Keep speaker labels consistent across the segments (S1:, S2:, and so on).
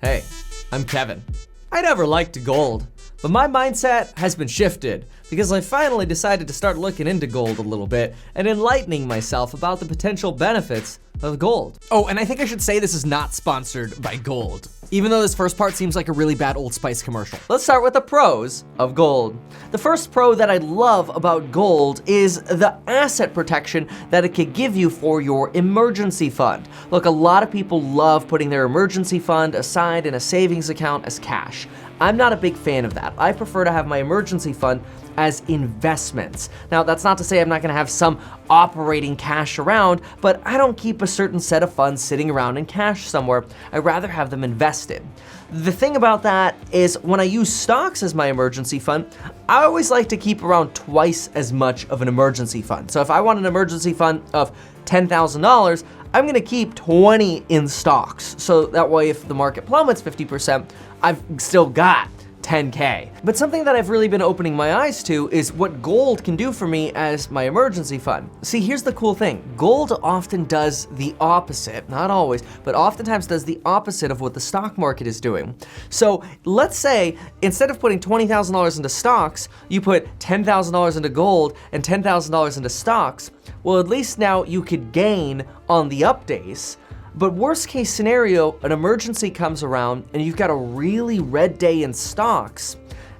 S1: Hey, I'm Kevin. I never liked gold, but my mindset has been shifted because I finally decided to start looking into gold a little bit and enlightening myself about the potential benefits of gold. Oh, and I think I should say this is not sponsored by gold, even though this first part seems like a really bad Old Spice commercial. Let's start with the pros of gold. The first pro that I love about gold is the asset protection that it could give you for your emergency fund. Look, a lot of people love putting their emergency fund aside in a savings account as cash. I'm not a big fan of that. I prefer to have my emergency fund as investments. Now, that's not to say I'm not gonna have some operating cash around, but I don't keep a certain set of funds sitting around in cash somewhere. I'd rather have them invested. The thing about that is when I use stocks as my emergency fund, I always like to keep around twice as much of an emergency fund. So if I want an emergency fund of $10,000, I'm gonna keep 20 in stocks. So that way if the market plummets 50%, I've still got 10K. But something that I've really been opening my eyes to is what gold can do for me as my emergency fund. See, here's the cool thing. Gold often does the opposite, not always, but oftentimes does the opposite of what the stock market is doing. So let's say instead of putting $20,000 into stocks, you put $10,000 into gold and $10,000 into stocks. Well, at least now you could gain on the up days. But worst case scenario, an emergency comes around and you've got a really red day in stocks.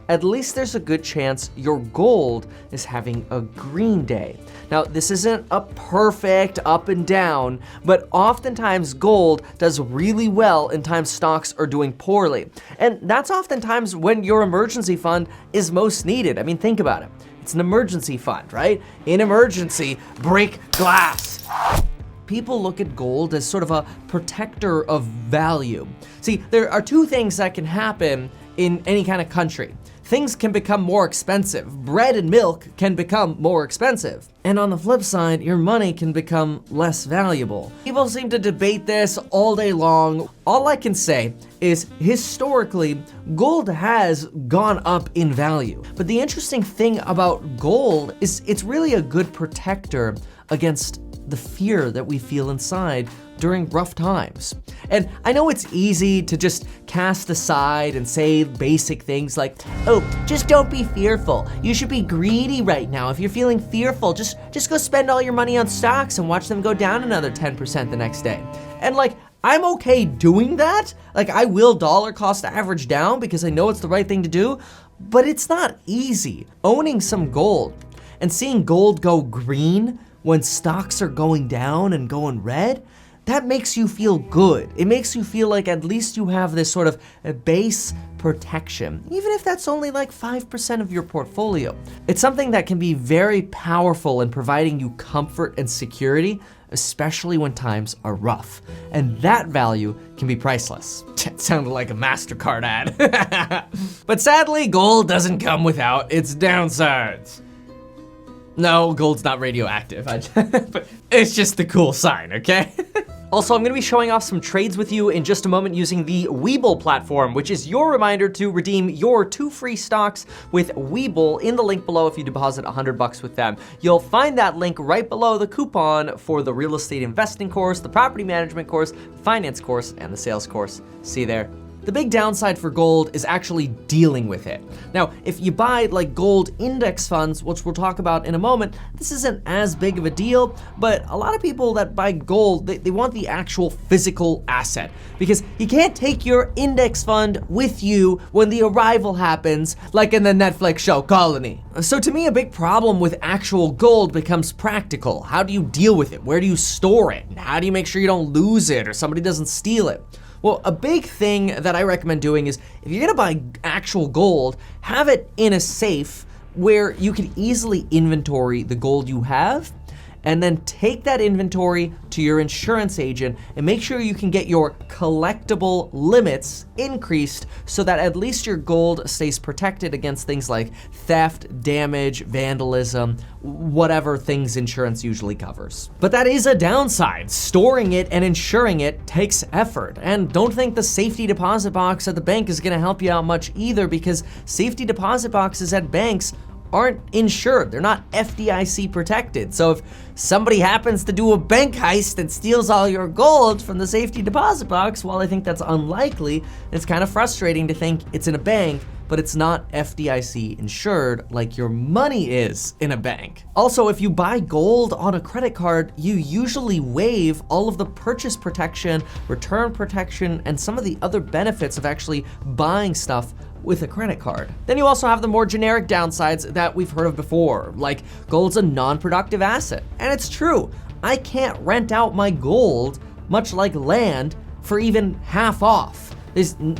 S1: At least there's a good chance your gold is having a green day. Now, this isn't a perfect up and down, but oftentimes gold does really well in times stocks are doing poorly. And that's oftentimes when your emergency fund is most needed. I mean, think about it. It's an emergency fund, right? In emergency, break glass. People look at gold as sort of a protector of value. See, there are two things that can happen in any kind of country. Things can become more expensive. Bread and milk can become more expensive. And on the flip side, your money can become less valuable. People seem to debate this all day long. All I can say is historically, gold has gone up in value. But the interesting thing about gold is it's really a good protector against the fear that we feel inside during rough times. And I know it's easy to just cast aside and say basic things like, oh, just don't be fearful. You should be greedy right now. If you're feeling fearful, just go spend all your money on stocks and watch them go down another 10% the next day. And like, I'm okay doing that. Like, I will dollar cost average down because I know it's the right thing to do, but it's not easy. Owning some gold and seeing gold go green when stocks are going down and going red, that makes you feel good. It makes you feel like at least you have this sort of a base protection, even if that's only like 5% of your portfolio. It's something that can be very powerful in providing you comfort and security, especially when times are rough. And that value can be priceless. It sounded like a MasterCard ad. But sadly, gold doesn't come without its downsides. No, gold's not radioactive, but it's just the cool sign, okay? Also, I'm gonna be showing off some trades with you in just a moment using the Webull platform, which is your reminder to redeem your 2 free stocks with Webull in the link below if you deposit $100 with them. You'll find that link right below the coupon for the real estate investing course, the property management course, finance course, and the sales course. See you there. The big downside for gold is actually dealing with it. Now, if you buy like gold index funds, which we'll talk about in a moment, this isn't as big of a deal, but a lot of people that buy gold, they want the actual physical asset because you can't take your index fund with you when the arrival happens, like in the Netflix show Colony. So to me, a big problem with actual gold becomes practical. How do you deal with it? Where do you store it? And how do you make sure you don't lose it or somebody doesn't steal it? Well, a big thing that I recommend doing is if you're gonna buy actual gold, have it in a safe where you can easily inventory the gold you have and then take that inventory to your insurance agent and make sure you can get your collectible limits increased so that at least your gold stays protected against things like theft, damage, vandalism, whatever things insurance usually covers. But that is a downside. Storing it and insuring it takes effort. And don't think the safety deposit box at the bank is gonna help you out much either, because safety deposit boxes at banks aren't insured. They're not FDIC protected. So if somebody happens to do a bank heist and steals all your gold from the safety deposit box, well, I think that's unlikely. It's kind of frustrating to think it's in a bank, but it's not FDIC insured like your money is in a bank. Also, if you buy gold on a credit card, you usually waive all of the purchase protection, return protection, and some of the other benefits of actually buying stuff with a credit card. Then you also have the more generic downsides that we've heard of before, like gold's a non-productive asset. And it's true, I can't rent out my gold, much like land, for even half off.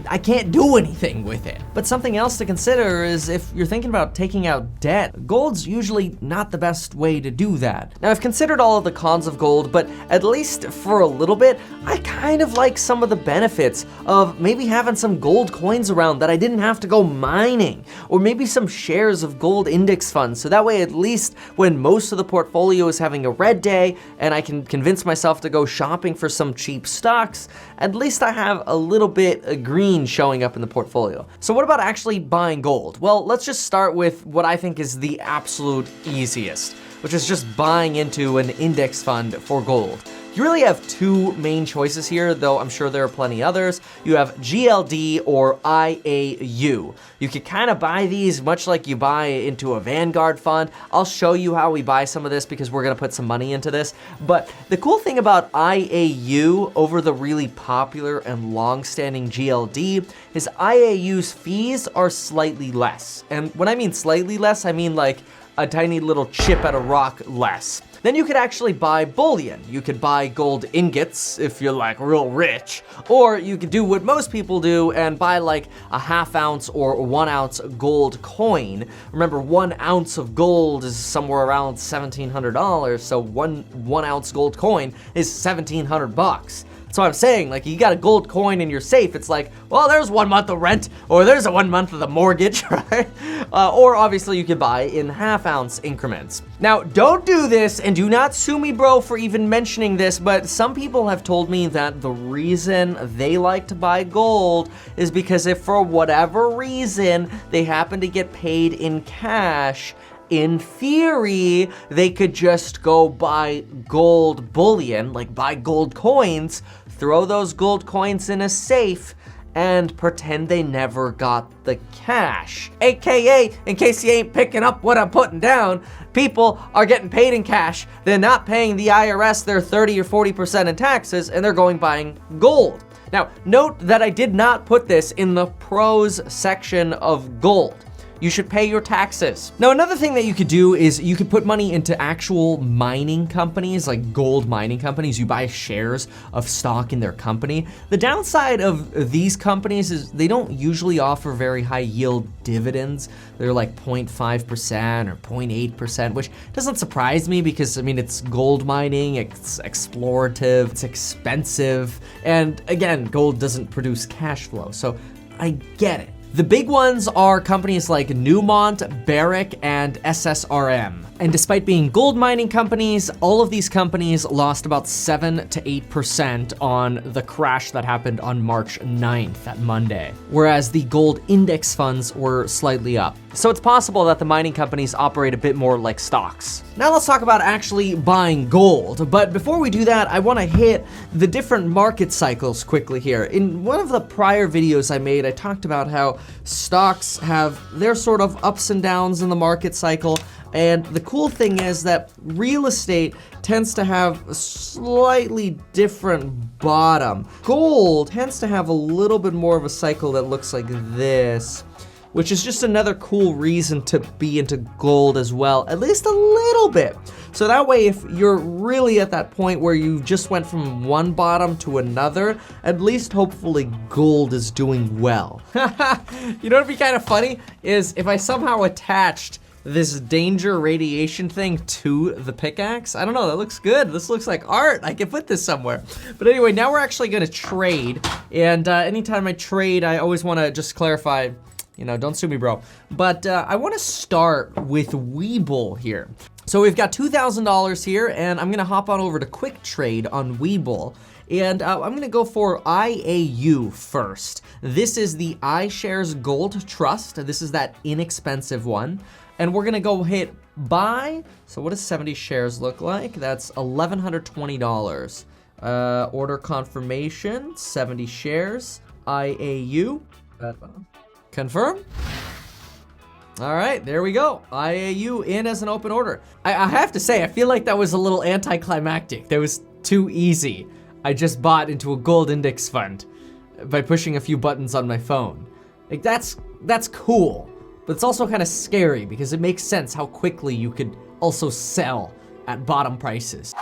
S1: I can't do anything with it. But something else to consider is if you're thinking about taking out debt, gold's usually not the best way to do that. Now, I've considered all of the cons of gold, but at least for a little bit, I kind of like some of the benefits of maybe having some gold coins around that I didn't have to go mining, or maybe some shares of gold index funds. So that way, at least when most of the portfolio is having a red day and I can convince myself to go shopping for some cheap stocks, at least I have a little bit green showing up in the portfolio. So what about actually buying gold? Well, let's just start with what I think is the absolute easiest, which is just buying into an index fund for gold. You really have two main choices here, though I'm sure there are plenty others. You have GLD or IAU. You could kind of buy these much like you buy into a Vanguard fund. I'll show you how we buy some of this because we're gonna put some money into this. But the cool thing about IAU over the really popular and long-standing GLD is IAU's fees are slightly less. And when I mean slightly less, I mean like a tiny little chip at a rock less. Then you could actually buy bullion. You could buy gold ingots if you're like real rich, or you could do what most people do and buy like a ½ ounce or 1 ounce gold coin. Remember, 1 ounce of gold is somewhere around $1,700, so one ounce gold coin is $1,700. So I'm saying, like, you got a gold coin in your safe, it's like, well, there's 1 month of rent, or there's a 1 month of the mortgage, right? Or obviously you could buy in ½ ounce increments. Now, don't do this, and do not sue me, bro, for even mentioning this, but some people have told me that the reason they like to buy gold is because if for whatever reason they happen to get paid in cash, in theory, they could just go buy gold bullion, like buy gold coins, throw those gold coins in a safe, and pretend they never got the cash. AKA, in case you ain't picking up what I'm putting down, people are getting paid in cash, they're not paying the IRS their 30 or 40% in taxes, and they're going buying gold. Now, note that I did not put this in the pros section of gold. You should pay your taxes. Now, another thing that you could do is you could put money into actual mining companies, like gold mining companies. You buy shares of stock in their company. The downside of these companies is they don't usually offer very high yield dividends. They're like 0.5% or 0.8%, which doesn't surprise me because, I mean, it's gold mining, it's explorative, it's expensive, and again, gold doesn't produce cash flow, so I get it. The big ones are companies like Newmont, Barrick, and SSRM. And despite being gold mining companies, all of these companies lost about 7 to 8% on the crash that happened on March 9th, that Monday, whereas the gold index funds were slightly up. So it's possible that the mining companies operate a bit more like stocks. Now let's talk about actually buying gold. But before we do that, I want to hit the different market cycles quickly here. In one of the prior videos I made, I talked about how stocks have their sort of ups and downs in the market cycle. And the cool thing is that real estate tends to have a slightly different bottom. Gold tends to have a little bit more of a cycle that looks like this, which is just another cool reason to be into gold as well, at least a little bit. So that way, if you're really at that point where you just went from one bottom to another, at least hopefully gold is doing well. You know what'd be kind of funny is if I somehow attached this danger radiation thing to the pickaxe. I don't know, that looks good. This looks like art. I can put this somewhere. But anyway, now we're actually gonna trade. And anytime I trade, I always wanna just clarify, you know, don't sue me, bro. But I wanna start with Webull here. So we've got $2,000 here, and I'm gonna hop on over to Quick Trade on Webull. And I'm gonna go for IAU first. This is the iShares Gold Trust. This is that inexpensive one. And we're gonna go hit buy. So what does 70 shares look like? That's $1,120. Order confirmation, 70 shares, IAU. Confirm. All right, there we go. IAU in as an open order. I have to say, I feel like that was a little anticlimactic. That was too easy. I just bought into a gold index fund by pushing a few buttons on my phone. Like that's cool, but it's also kind of scary because it makes sense how quickly you could also sell at bottom prices.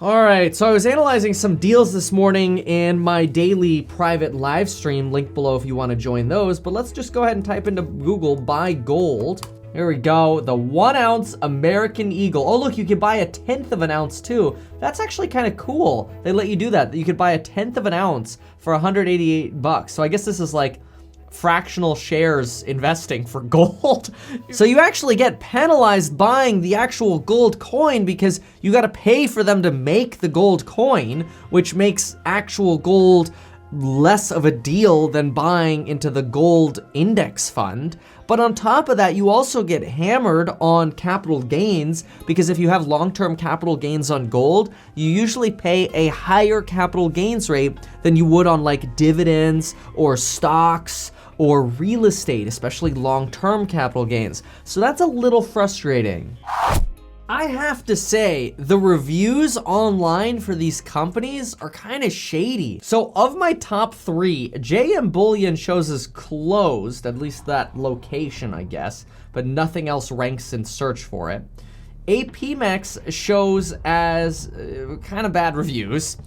S1: All right, so I was analyzing some deals this morning in my daily private live stream, link below if you want to join those, but let's just go ahead and type into Google, buy gold. Here we go, the 1 ounce American Eagle. Oh look, you can buy 1/10 of an ounce too. That's actually kind of cool. They let you do that. You could buy 1/10 of an ounce for 188 bucks. So I guess this is like fractional shares investing for gold. So you actually get penalized buying the actual gold coin because you got to pay for them to make the gold coin, which makes actual gold less of a deal than buying into the gold index fund. But on top of that, you also get hammered on capital gains because if you have long-term capital gains on gold, you usually pay a higher capital gains rate than you would on like dividends or stocks or real estate, especially long-term capital gains. So that's a little frustrating. I have to say, the reviews online for these companies are kind of shady. So of my top 3, JM Bullion shows as closed, at least that location, I guess, but nothing else ranks in search for it. APMEX shows as kind of bad reviews.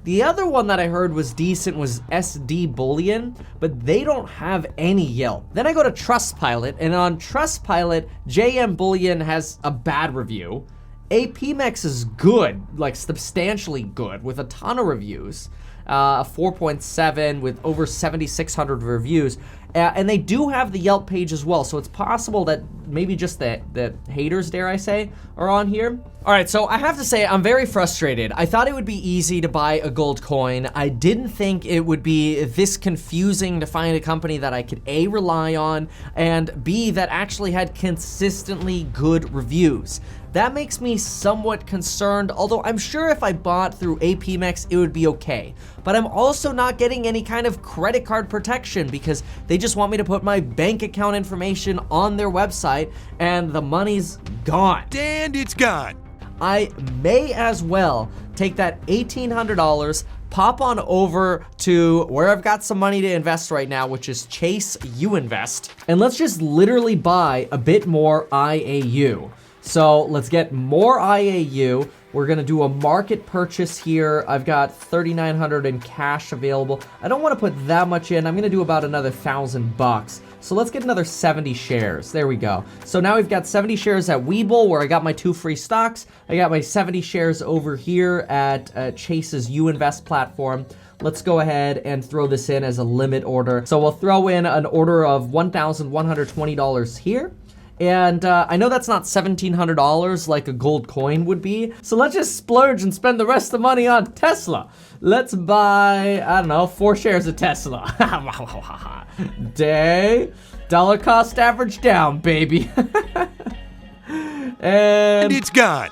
S1: The other one that I heard was decent was SD Bullion, but they don't have any Yelp. Then I go to Trustpilot, and on Trustpilot, JM Bullion has a bad review. APMEX is good, like substantially good, with a ton of reviews. A 4.7 with over 7,600 reviews. And they do have the Yelp page as well, so it's possible that maybe just the haters, dare I say, are on here. All right, so I have to say I'm very frustrated. I thought it would be easy to buy a gold coin. I didn't think it would be this confusing to find a company that I could A, rely on, and B, that actually had consistently good reviews. That makes me somewhat concerned, although I'm sure if I bought through APMEX, it would be okay. But I'm also not getting any kind of credit card protection because they just want me to put my bank account information on their website and the money's gone.
S2: And it's gone.
S1: I may as well take that $1,800, pop on over to where I've got some money to invest right now, which is Chase U Invest, and let's just literally buy a bit more IAU. So let's get more IAU. We're gonna do a market purchase here. I've got 3,900 in cash available. I don't wanna put that much in. I'm gonna do about another $1,000. So let's get another 70 shares. There we go. So now we've got 70 shares at Webull where I got my 2 free stocks. I got my 70 shares over here at Chase's U Invest platform. Let's go ahead and throw this in as a limit order. So we'll throw in an order of $1,120 here. And I know that's not $1,700 like a gold coin would be. So let's just splurge and spend the rest of the money on Tesla. Let's buy, I don't know, 4 shares of Tesla. Day, dollar cost average down, baby. And
S2: it's gone.